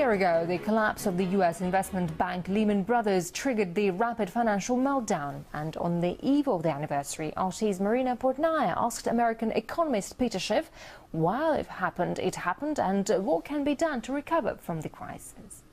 year ago, the collapse of the U.S. investment bank Lehman Brothers triggered the rapid financial meltdown. And on the eve of the anniversary, RT's Marina Portnaya asked American economist Peter Schiff why it happened, and what can be done to recover from the crisis.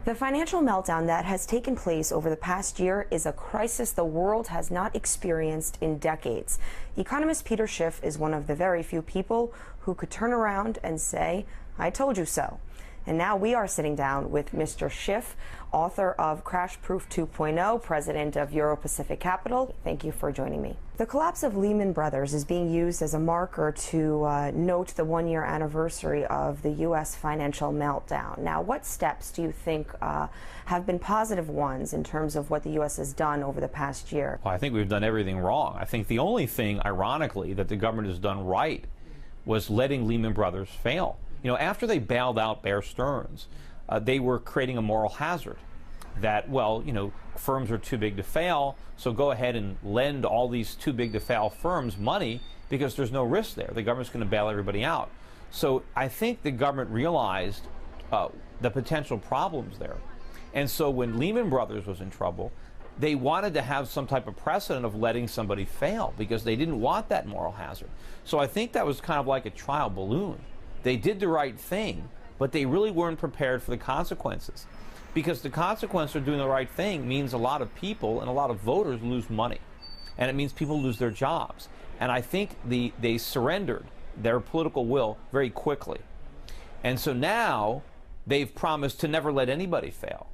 The financial meltdown that has taken place over the past year is a crisis the world has not experienced in decades. Economist Peter Schiff is one of the very few people who could turn around and say, "I told you so." And now we are sitting down with Mr. Schiff, author of Crash Proof 2.0, president of Euro-Pacific Capital. Thank you for joining me. The collapse of Lehman Brothers is being used as a marker to note the one-year anniversary of the U.S. financial meltdown. Now, what steps do you think have been positive ones in terms of what the U.S. has done over the past year? Well, I think we've done everything wrong. I think the only thing, ironically, that the government has done right was letting Lehman Brothers fail. You know, after they bailed out Bear Stearns, they were creating a moral hazard that, well, you know, firms are too big to fail, so go ahead and lend all these too big to fail firms money because there's no risk there. The government's going to bail everybody out. So I think the government realized the potential problems there. And so when Lehman Brothers was in trouble, they wanted to have some type of precedent of letting somebody fail because they didn't want that moral hazard. So I think that was kind of like a trial balloon. They did the right thing, but they really weren't prepared for the consequences. Because the consequence of doing the right thing means a lot of people and a lot of voters lose money. And it means people lose their jobs. And I think they surrendered their political will very quickly. And so now they've promised to never let anybody fail.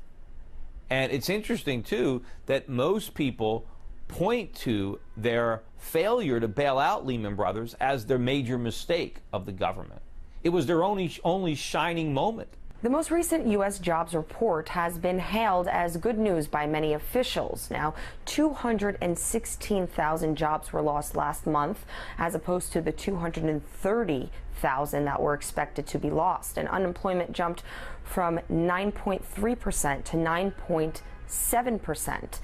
And it's interesting, too, that most people point to their failure to bail out Lehman Brothers as their major mistake of the government. It was their only shining moment. The most recent U.S. jobs report has been hailed as good news by many officials. Now, 216,000 jobs were lost last month, as opposed to the 230,000 that were expected to be lost. And unemployment jumped from 9.3% to 9.7%.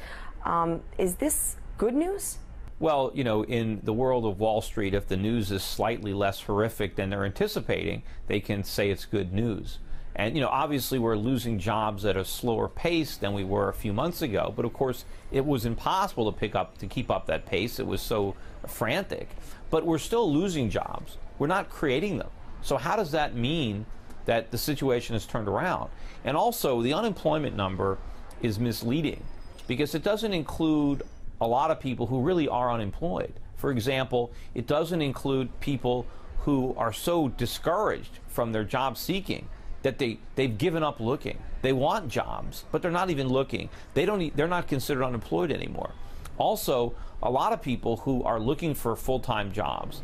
Is this good news? Well, you know, in the world of Wall Street, if the news is slightly less horrific than they're anticipating, they can say it's good news. And, you know, obviously we're losing jobs at a slower pace than we were a few months ago. But, of course, it was impossible to keep up that pace. It was so frantic. But we're still losing jobs. We're not creating them. So how does that mean that the situation has turned around? And also, the unemployment number is misleading because it doesn't include a lot of people who really are unemployed. For example, it doesn't include people who are so discouraged from their job seeking that they've given up looking. They want jobs, but they're not even looking. They're not considered unemployed anymore. Also, a lot of people who are looking for full-time jobs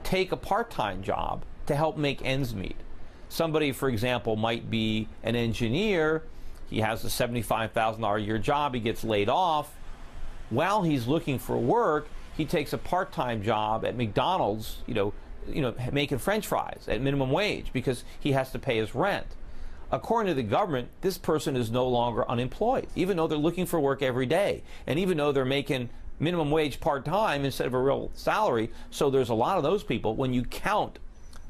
take a part-time job to help make ends meet. Somebody, for example, might be an engineer. He has a $75,000 a year job. He gets laid off. While he's looking for work, he takes a part-time job at McDonald's, you know, making French fries at minimum wage because he has to pay his rent. According to the government, this person is no longer unemployed, even though they're looking for work every day, and even though they're making minimum wage part-time instead of a real salary. So there's a lot of those people. When you count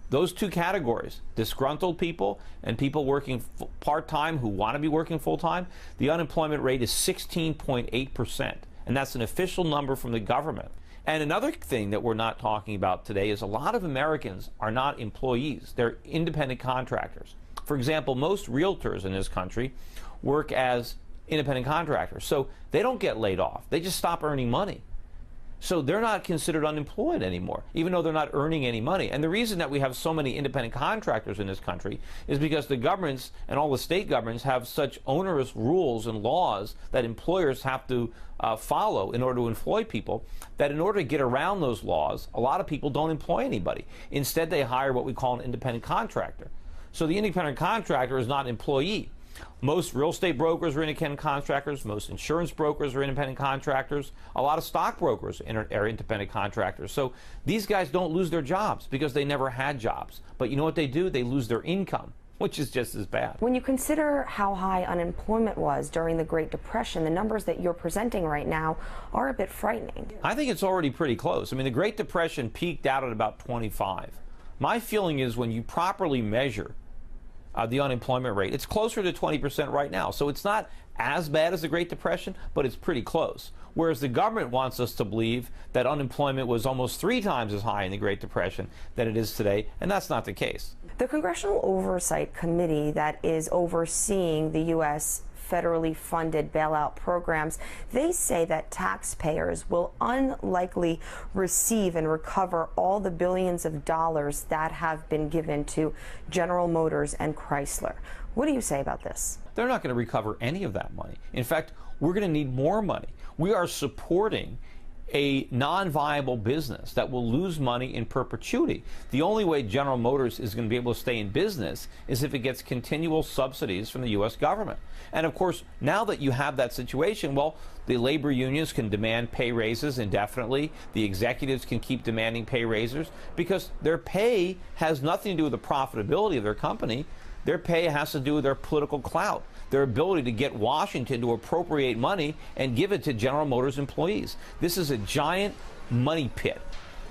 those two categories, disgruntled people and people working part-time who want to be working full-time, the unemployment rate is 16.8%. And that's an official number from the government. And another thing that we're not talking about today is a lot of Americans are not employees. They're independent contractors. For example, most realtors in this country work as independent contractors. So they don't get laid off. They just stop earning money. So they're not considered unemployed anymore, even though they're not earning any money. And the reason that we have so many independent contractors in this country is because the governments and all the state governments have such onerous rules and laws that employers have to follow in order to employ people, that in order to get around those laws, a lot of people don't employ anybody. Instead, they hire what we call an independent contractor. So the independent contractor is not an employee. Most real estate brokers are independent contractors. Most insurance brokers are independent contractors. A lot of stockbrokers are independent contractors. So these guys don't lose their jobs because they never had jobs. But you know what they do? They lose their income which is just as bad. When you consider how high unemployment was during the Great Depression, the numbers that you're presenting right now are a bit frightening. I think it's already pretty close. I mean, the Great Depression peaked out at about 25. My feeling is when you properly measure the unemployment rate, it's closer to 20% right now. So it's not as bad as the Great Depression, but it's pretty close. Whereas the government wants us to believe that unemployment was almost 3 times as high in the Great Depression than it is today, and that's not the case. The Congressional Oversight Committee that is overseeing the U.S. federally funded bailout programs, they say that taxpayers will unlikely receive and recover all the billions of dollars that have been given to General Motors and Chrysler. What do you say about this? They're not going to recover any of that money. In fact, we're going to need more money. We are supporting a non-viable business that will lose money in perpetuity. The only way General Motors is going to be able to stay in business is if it gets continual subsidies from the U.S. government. And of course, now that you have that situation, well, the labor unions can demand pay raises indefinitely. The executives can keep demanding pay raises because their pay has nothing to do with the profitability of their company. Their pay has to do with their political clout, their ability to get Washington to appropriate money and give it to General Motors employees. This is a giant money pit,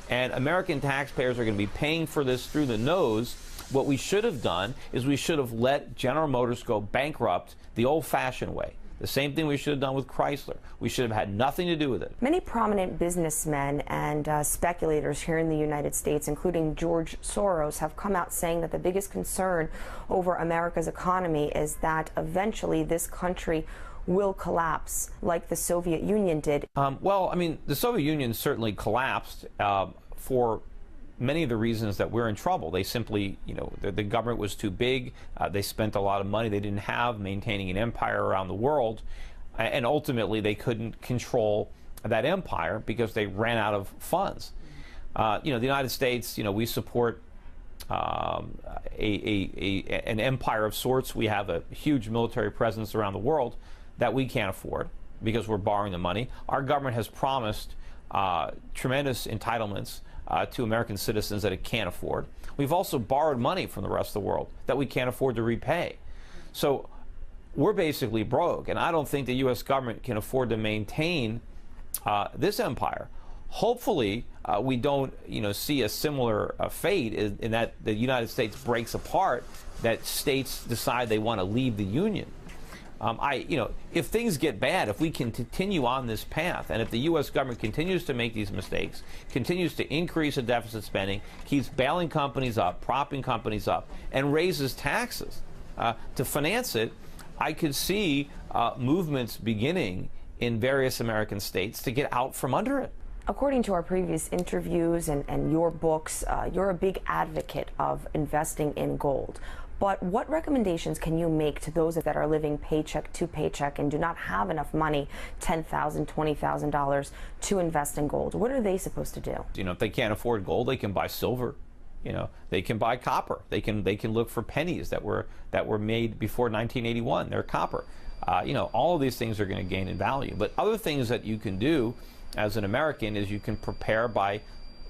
and American taxpayers are going to be paying for this through the nose. What we should have done is we should have let General Motors go bankrupt the old-fashioned way. The same thing we should have done with Chrysler. We should have had nothing to do with it. Many prominent businessmen and speculators here in the United States, including George Soros, have come out saying that the biggest concern over America's economy is that eventually this country will collapse like the Soviet Union did. Well, I mean, the Soviet Union certainly collapsed for many of the reasons that we're in trouble. They simply, the government was too big. They spent a lot of money they didn't have maintaining an empire around the world. And ultimately, they couldn't control that empire because they ran out of funds. The United States, we support an empire of sorts. We have a huge military presence around the world that we can't afford because we're borrowing the money. Our government has promised tremendous entitlements to American citizens that it can't afford. We've also borrowed money from the rest of the world that we can't afford to repay. So we're basically broke, and I don't think the U.S. government can afford to maintain this empire. Hopefully, we don't, see a similar fate in that the United States breaks apart, that states decide they want to leave the Union. If things get bad, if we can continue on this path, and if the U.S. government continues to make these mistakes, continues to increase the deficit spending, keeps bailing companies up, propping companies up, and raises taxes to finance it, I could see movements beginning in various American states to get out from under it. According to our previous interviews and your books, you're a big advocate of investing in gold. But what recommendations can you make to those that are living paycheck to paycheck and do not have enough money, $10,000, $20,000, to invest in gold? What are they supposed to do? If they can't afford gold, they can buy silver. They can buy copper. They can look for pennies that were made before 1981. They're copper. All of these things are going to gain in value. But other things that you can do as an American is you can prepare by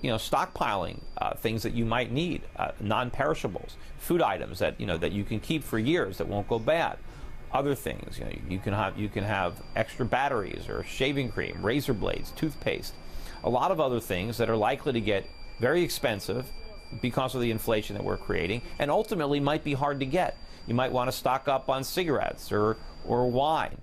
stockpiling things that you might need, non-perishables, food items that you can keep for years that won't go bad. Other things, you can have extra batteries or shaving cream, razor blades, toothpaste, a lot of other things that are likely to get very expensive because of the inflation that we're creating, and ultimately might be hard to get. You might want to stock up on cigarettes or wine.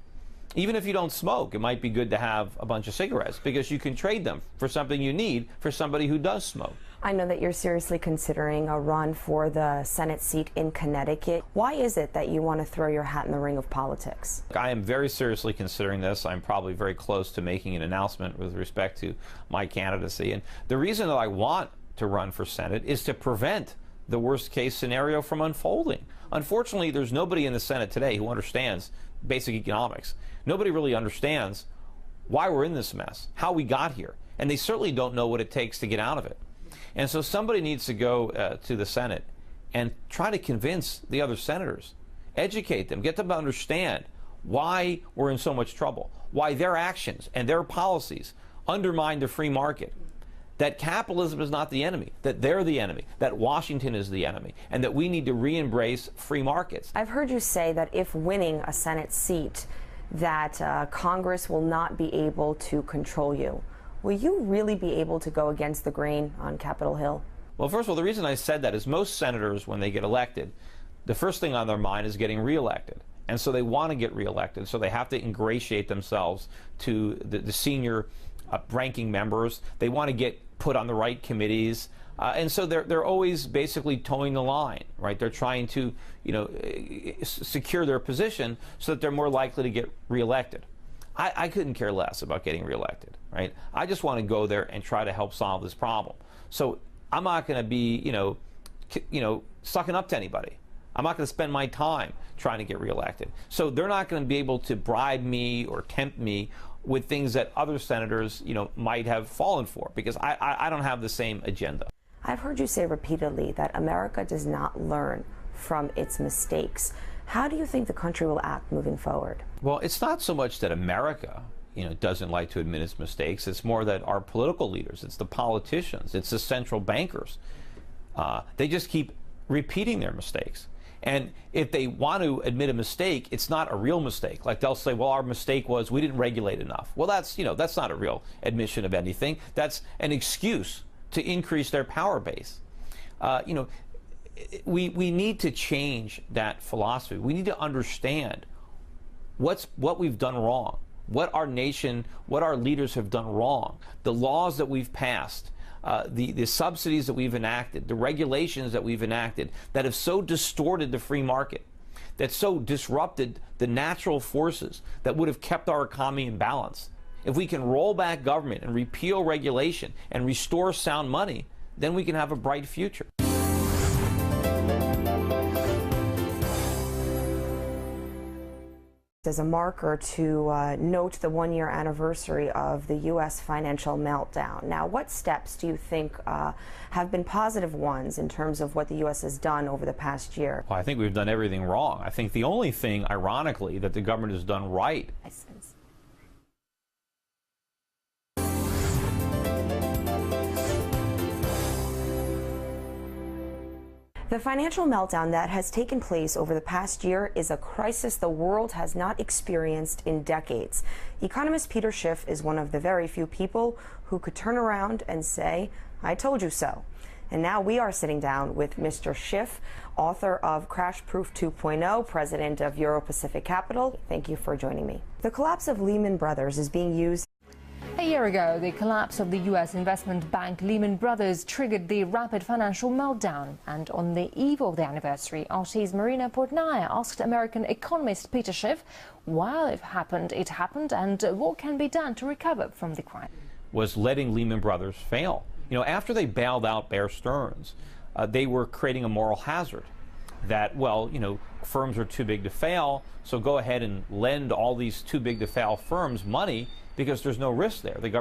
Even if you don't smoke, it might be good to have a bunch of cigarettes because you can trade them for something you need for somebody who does smoke. I know that you're seriously considering a run for the Senate seat in Connecticut. Why is it that you want to throw your hat in the ring of politics? I am very seriously considering this. I'm probably very close to making an announcement with respect to my candidacy. And the reason that I want to run for Senate is to prevent the worst case scenario from unfolding. Unfortunately, there's nobody in the Senate today who understands basic economics. Nobody really understands why we're in this mess, how we got here, and they certainly don't know what it takes to get out of it. And so somebody needs to go to the Senate and try to convince the other senators, educate them, get them to understand why we're in so much trouble, why their actions and their policies undermine the free market, that capitalism is not the enemy, that they're the enemy, that Washington is the enemy, and that we need to re-embrace free markets. I've heard you say that if winning a Senate seat, that Congress will not be able to control you. Will you really be able to go against the grain on Capitol Hill? Well, first of all, the reason I said that is most senators, when they get elected, the first thing on their mind is getting reelected. And so they want to get reelected, so they have to ingratiate themselves to the senior ranking members. They want to get put on the right committees. And so they're always basically towing the line, right? They're trying to, secure their position so that they're more likely to get reelected. I couldn't care less about getting reelected, right? I just want to go there and try to help solve this problem. So I'm not going to be, sucking up to anybody. I'm not going to spend my time trying to get reelected. So they're not going to be able to bribe me or tempt me with things that other senators, might have fallen for, because I don't have the same agenda. I've heard you say repeatedly that America does not learn from its mistakes. How do you think the country will act moving forward? Well, it's not so much that America, doesn't like to admit its mistakes. It's more that our political leaders, it's the politicians, it's the central bankers. They just keep repeating their mistakes. And if they want to admit a mistake, it's not a real mistake. Like they'll say, well, our mistake was we didn't regulate enough. Well, that's not a real admission of anything. That's an excuse to increase their power base. We need to change that philosophy. We need to understand what we've done wrong, what our nation, what our leaders have done wrong, the laws that we've passed, the subsidies that we've enacted, the regulations that we've enacted that have so distorted the free market, that so disrupted the natural forces that would have kept our economy in balance. If we can roll back government and repeal regulation and restore sound money, then we can have a bright future. As a marker to note the one-year anniversary of the U.S. financial meltdown. Now, what steps do you think have been positive ones in terms of what the U.S. has done over the past year? Well, I think we've done everything wrong. I think the only thing, ironically, that the government has done right. The financial meltdown that has taken place over the past year is a crisis the world has not experienced in decades. Economist Peter Schiff is one of the very few people who could turn around and say, "I told you so." And now we are sitting down with Mr. Schiff, author of Crash Proof 2.0, president of Euro-Pacific Capital. Thank you for joining me. The collapse of Lehman Brothers is being used. A year ago, the collapse of the U.S. investment bank Lehman Brothers triggered the rapid financial meltdown. And on the eve of the anniversary, RT's Marina Portnaya asked American economist Peter Schiff why it happened, and what can be done to recover from the crisis. Was letting Lehman Brothers fail. After they bailed out Bear Stearns, they were creating a moral hazard that, firms are too big to fail, so go ahead and lend all these too big to fail firms money because there's no risk there. The government